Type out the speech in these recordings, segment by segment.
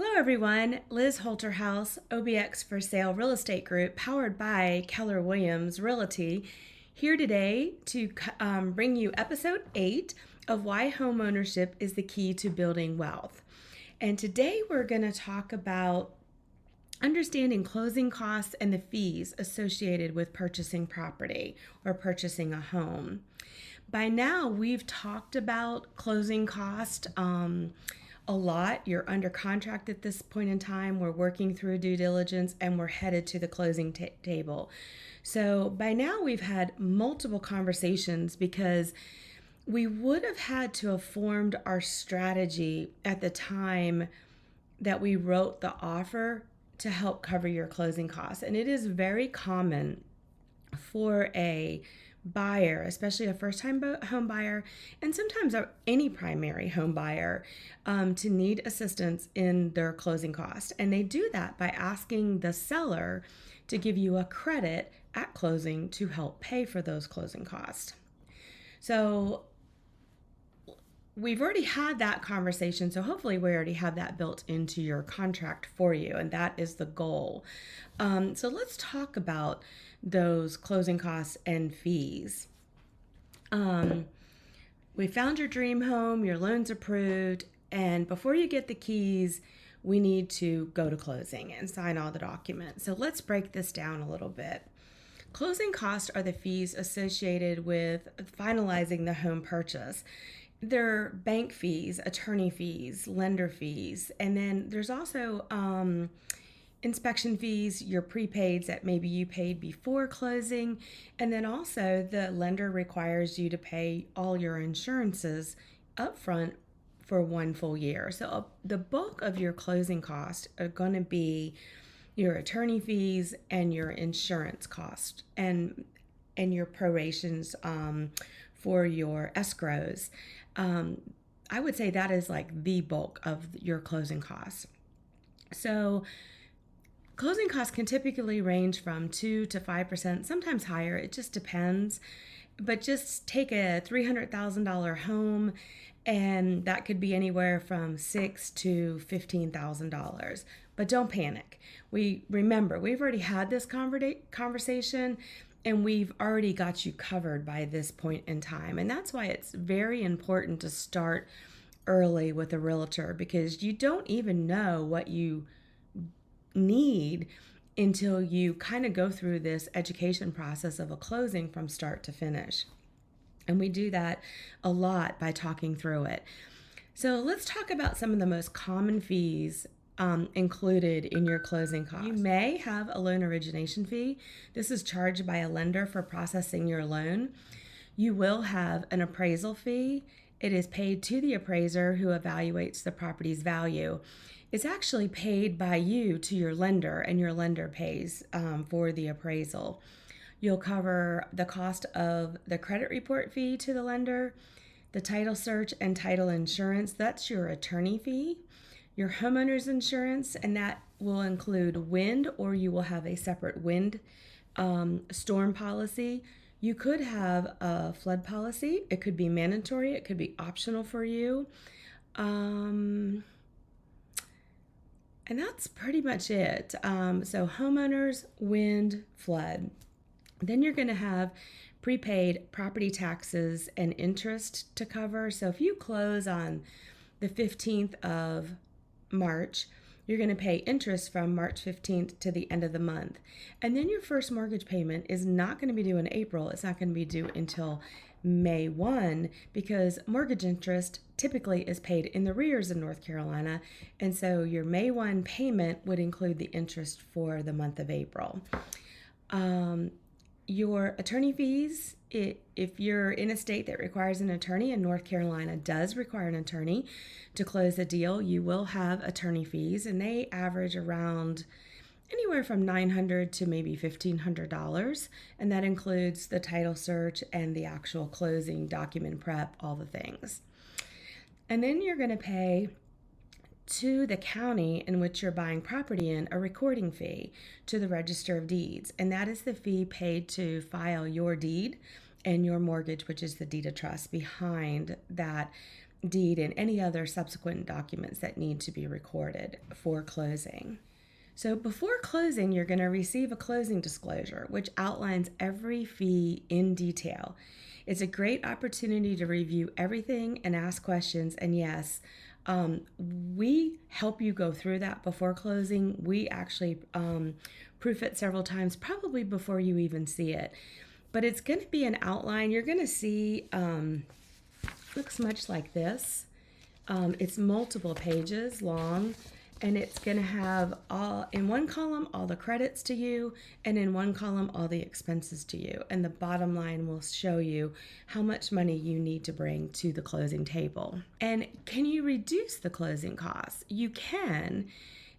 Hello, everyone. Liz Holterhouse, OBX for Sale Real Estate Group, powered by Keller Williams Realty, here today to bring you episode 8 of Why Homeownership is the Key to Building Wealth. And today we're going to talk about understanding closing costs and the fees associated with purchasing property or purchasing a home. By now, we've talked about closing cost a lot. You're under contract at this point in time. We're working through due diligence and we're headed to the closing table. So by now, we've had multiple conversations because we would have had to have formed our strategy at the time that we wrote the offer to help cover your closing costs. And it is very common for a buyer, especially a first-time home buyer, and sometimes any primary home buyer, to need assistance in their closing costs. And they do that by asking the seller to give you a credit at closing to help pay for those closing costs. So we've already had that conversation, so hopefully we already have that built into your contract for you, and that is the goal. So let's talk about those closing costs and fees. We found your dream home, your loan's approved, and before you get the keys, we need to go to closing and sign all the documents. So let's break this down a little bit. Closing costs are the fees associated with finalizing the home purchase. There are bank fees, attorney fees, lender fees, and then there's also inspection fees, your prepaids that maybe you paid before closing, and then also the lender requires you to pay all your insurances up front for 1 full year. So the bulk of your closing costs are going to be your attorney fees and your insurance cost and your prorations for your escrows. I would say that is like the bulk of your closing costs. So closing costs can typically range from 2 to 5%, sometimes higher. It just depends. But just take a $300,000 home, and that could be anywhere from $6,000 to $15,000. But don't panic. Remember, we've already had this conversation, and we've already got you covered by this point in time. And that's why it's very important to start early with a realtor, because you don't even know what you need until you kind of go through this education process of a closing from start to finish. And we do that a lot by talking through it. So let's talk about some of the most common fees included in your closing costs. You may have a loan origination fee. This is charged by a lender for processing your loan. You will have an appraisal fee. It is paid to the appraiser who evaluates the property's value. It's actually paid by you to your lender, and your lender pays for the appraisal. You'll cover the cost of the credit report fee to the lender, the title search and title insurance. That's your attorney fee. Your homeowner's insurance, and that will include wind, or you will have a separate wind storm policy. You could have a flood policy. It could be mandatory. It could be optional for you. And that's pretty much it. So homeowners, wind, flood. Then you're going to have prepaid property taxes and interest to cover. So if you close on the 15th of March, you're going to pay interest from March 15th to the end of the month. And then your first mortgage payment is not going to be due in April. It's not going to be due until May 1, because mortgage interest typically is paid in the arrears in North Carolina. And so your May 1 payment would include the interest for the month of April. Your attorney fees, if you're in a state that requires an attorney, and North Carolina does require an attorney to close a deal, you will have attorney fees, and they average around anywhere from $900 to maybe $1,500, and that includes the title search and the actual closing document prep, all the things. And then you're going to pay to the county in which you're buying property in a recording fee to the Register of Deeds, and that is the fee paid to file your deed and your mortgage, which is the deed of trust behind that deed and any other subsequent documents that need to be recorded for closing. So before closing, you're going to receive a closing disclosure, which outlines every fee in detail. It's a great opportunity to review everything and ask questions. And yes, we help you go through that before closing. We actually proof it several times, probably before you even see it. But it's going to be an outline. You're going to see, looks much like this. It's multiple pages long, and it's going to have all in one column all the credits to you, and in one column all the expenses to you. And the bottom line will show you how much money you need to bring to the closing table. And can you reduce the closing costs? You can.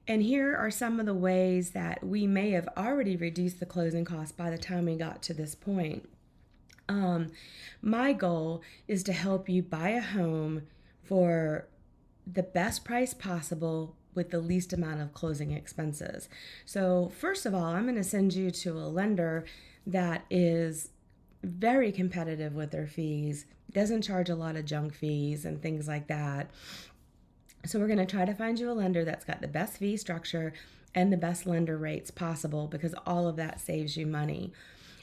And here are some of the ways that we may have already reduced the closing costs by the time we got to this point. My goal is to help you buy a home for the best price possible with the least amount of closing expenses. So first of all, I'm going to send you to a lender that is very competitive with their fees, doesn't charge a lot of junk fees and things like that. So we're going to try to find you a lender that's got the best fee structure and the best lender rates possible, because all of that saves you money.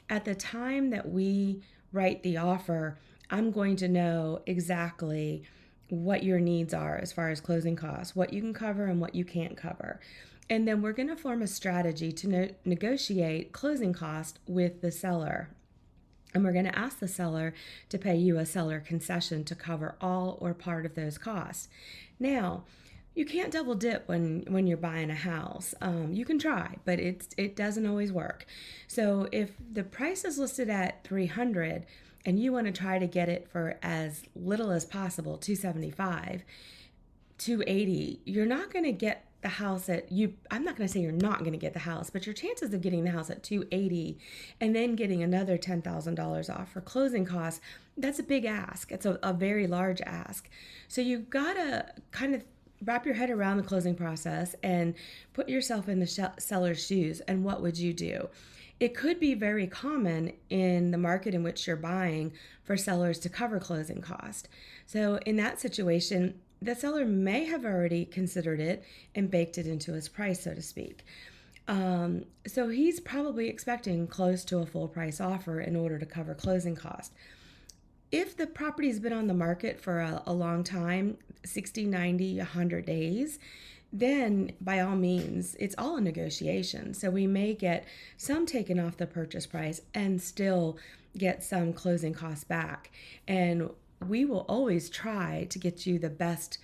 At the time that we write the offer, I'm going to know exactly what your needs are as far as closing costs, what you can cover and what you can't cover. And then we're going to form a strategy to negotiate closing costs with the seller. And we're going to ask the seller to pay you a seller concession to cover all or part of those costs. Now, you can't double dip when you're buying a house. You can try, but it doesn't always work. So if the price is listed at $300 and you want to try to get it for as little as possible, $275, $280, you're not going to get the house at you. I'm not going to say you're not going to get the house, but your chances of getting the house at $280 and then getting another $10,000 off for closing costs, that's a big ask. It's a very large ask. So you've got to kind of wrap your head around the closing process and put yourself in the seller's shoes. And what would you do? It could be very common in the market in which you're buying for sellers to cover closing cost. So in that situation, the seller may have already considered it and baked it into his price, so to speak. So he's probably expecting close to a full price offer in order to cover closing cost. If the property's been on the market for a long time, 60, 90, 100 days, then by all means, it's all a negotiation. So we may get some taken off the purchase price and still get some closing costs back. And we will always try to get you the best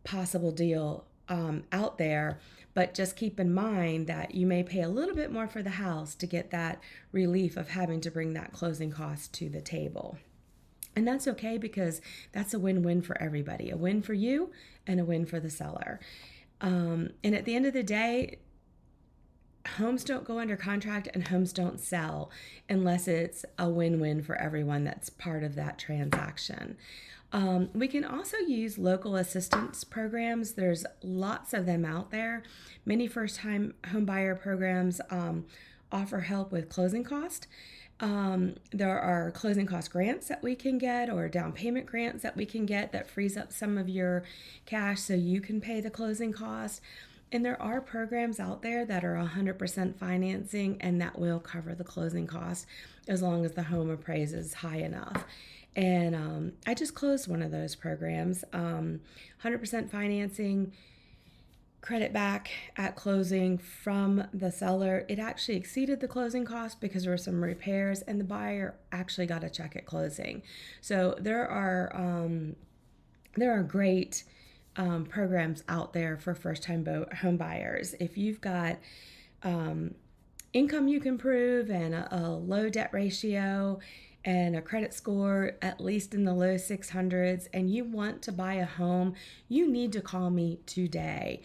possible deal out there, but just keep in mind that you may pay a little bit more for the house to get that relief of having to bring that closing cost to the table. And that's okay, because that's a win-win for everybody, a win for you and a win for the seller. And at the end of the day, homes don't go under contract and homes don't sell unless it's a win-win for everyone that's part of that transaction. We can also use local assistance programs. There's lots of them out there. Many first-time home buyer programs offer help with closing cost. There are closing cost grants that we can get, or down payment grants that we can get that frees up some of your cash so you can pay the closing cost. And there are programs out there that are 100% financing and that will cover the closing cost as long as the home appraises high enough. And I just closed one of those programs, 100% financing, credit back at closing from the seller. It actually exceeded the closing cost because there were some repairs, and the buyer actually got a check at closing. So there are great programs out there for first-time home buyers. If you've got income you can prove and a low debt ratio and a credit score at least in the low 600s, and you want to buy a home, you need to call me today.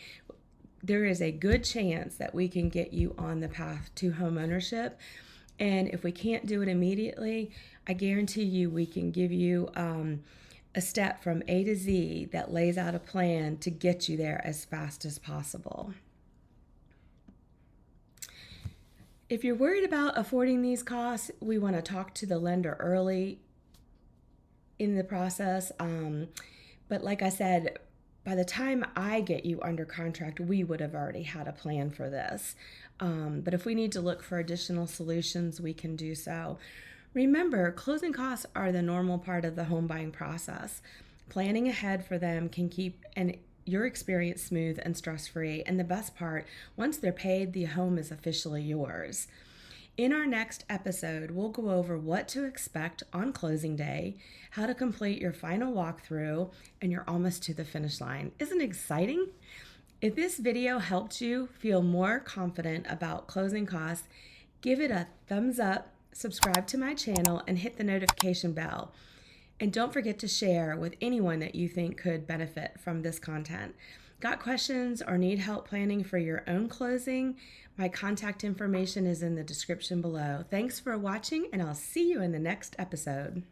There is a good chance that we can get you on the path to home ownership. And if we can't do it immediately, I guarantee you we can give you a step from A to Z that lays out a plan to get you there as fast as possible. If you're worried about affording these costs, we want to talk to the lender early in the process. But like I said, by the time I get you under contract, we would have already had a plan for this. But if we need to look for additional solutions, we can do so. Remember, closing costs are the normal part of the home buying process. Planning ahead for them can keep your experience smooth and stress-free. And the best part, once they're paid, the home is officially yours. In our next episode, we'll go over what to expect on closing day, how to complete your final walkthrough, and you're almost to the finish line. Isn't it exciting? If this video helped you feel more confident about closing costs, give it a thumbs up, subscribe to my channel, and hit the notification bell. And don't forget to share with anyone that you think could benefit from this content. Got questions or need help planning for your own closing? My contact information is in the description below. Thanks for watching, and I'll see you in the next episode.